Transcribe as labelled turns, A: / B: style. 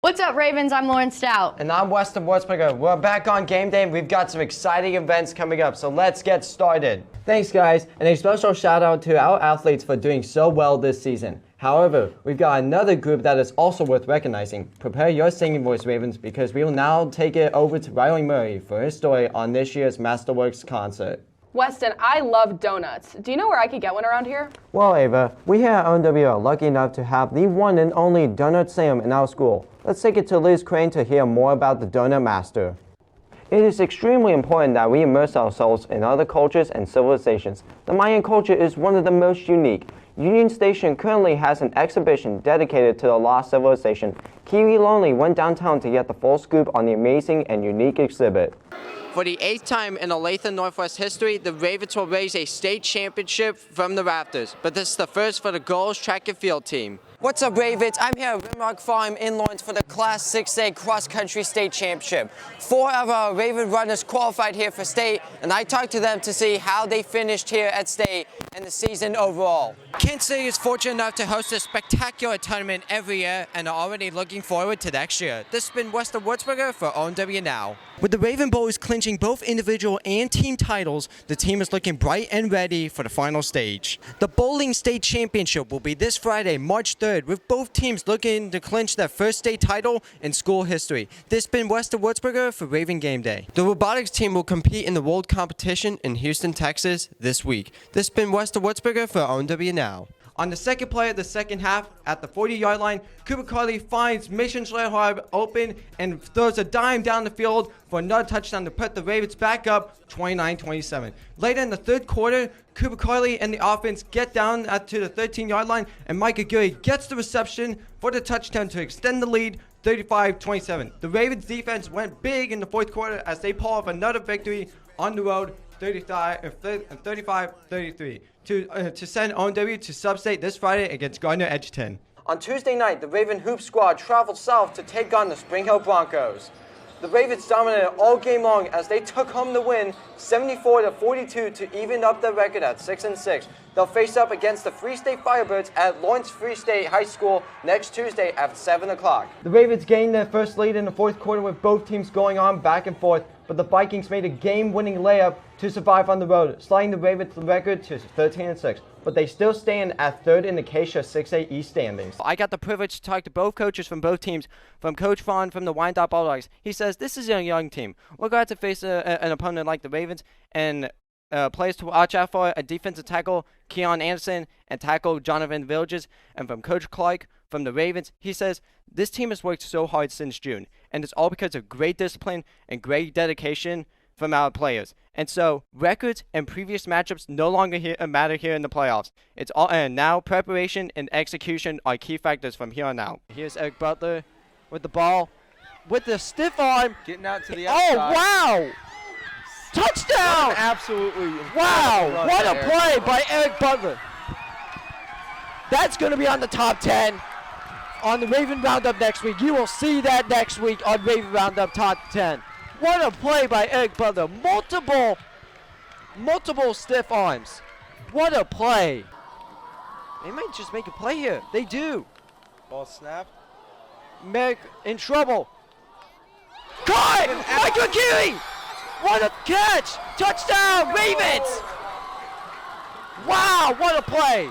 A: What's up, Ravens? I'm Lauren Stout.
B: And I'm Weston Wertzberger. We're back on game day and we've got some exciting events coming up, so let's get started. Thanks, guys, and a special shout out to our athletes for doing so well this season. However, we've got another group that is also worth recognizing. Prepare your singing voice, Ravens, because we will now take it over to Riley Murray for his story on this year's Masterworks concert.
C: Weston, I love donuts. Do you know where I could get one around here?
B: Well, Ava, we here at ONW are lucky enough to have the one and only Donut Sam in our school. Let's take it to Liz Crane to hear more about the Donut Master. It is extremely important that we immerse ourselves in other cultures and civilizations. The Mayan culture is one of the most unique. Union Station currently has an exhibition dedicated to the lost civilization. Kiwi Lonely went downtown to get the full scoop on the amazing and unique exhibit. For the 8th time in Olathe Northwest history, the Ravens will raise a state championship from the rafters. But this is the first for the girls track and field team. What's up, Ravens? I'm here at Rimrock Farm in Lawrence for the Class 6A cross-country state championship. 4 of our Raven runners qualified here for state, and I talked to them to see how they finished here at state and the season overall. Kent State is fortunate enough to host a spectacular tournament every year and are already looking forward to next year. This has been Weston Wertzberger for ONW Now. With the Raven Boys clinching both individual and team titles, the team is looking bright and ready for the final stage. The Bowling State Championship will be this Friday, March 3rd, with both teams looking to clinch their first state title in school history. This has been Weston Wertzberger for Raven Game Day. The robotics team will compete in the world competition in Houston, Texas this week. This has been Weston Wertzberger for ONW Now. On the second play of the second half, at the 40-yard line, Cooper Carly finds Mission Schleharb open and throws a dime down the field for another touchdown to put the Ravens back up 29-27. Later in the third quarter, Cooper Carly and the offense get down to the 13-yard line, and Micah Gilly gets the reception for the touchdown to extend the lead 35-27. The Ravens defense went big in the fourth quarter as they pull off another victory on the road 35-33 to send ONW to Sub-State this Friday against Gardner Edgerton. On Tuesday night, the Raven Hoop Squad traveled south to take on the Spring Hill Broncos. The Ravens dominated all game long as they took home the win 74-42 to even up their record at 6-6. They'll face up against the Free State Firebirds at Lawrence Free State High School next Tuesday at 7 o'clock. The Ravens gained their first lead in the fourth quarter with both teams going on back and forth, but the Vikings made a game-winning layup to survive on the road, sliding the Ravens' record to 13-6. But they still stand at third in the Acacia 6A East standings. I got the privilege to talk to both coaches from both teams, from Coach Vaughn from the Wyandotte Bulldogs. He says this is a young team. We're glad to face an opponent like the Ravens, and players to watch out for: a defensive tackle, Keon Anderson, and tackle Jonathan Villages. And from Coach Clark from the Ravens, he says this team has worked so hard since June, and it's all because of great discipline and great dedication from our players. And so records and previous matchups no longer matter here in the playoffs. It's all, and now preparation and execution are key factors from here on out. Here's Eric Butler with the ball, with the stiff arm.
D: Getting out to the outside.
B: Oh, wow! Touchdown!
D: Absolutely.
B: Wow, what a play by Eric Butler. That's going to be on the top 10 on the Raven Roundup next week. You will see that next week on Raven Roundup top 10. What a play by Eric Butler. Multiple stiff arms. What a play. They might just make a play here. They do.
D: Ball snap.
B: Merrick in trouble. Caught! Michael Keeley! What a catch! Touchdown, Ravens! Wow, what a play.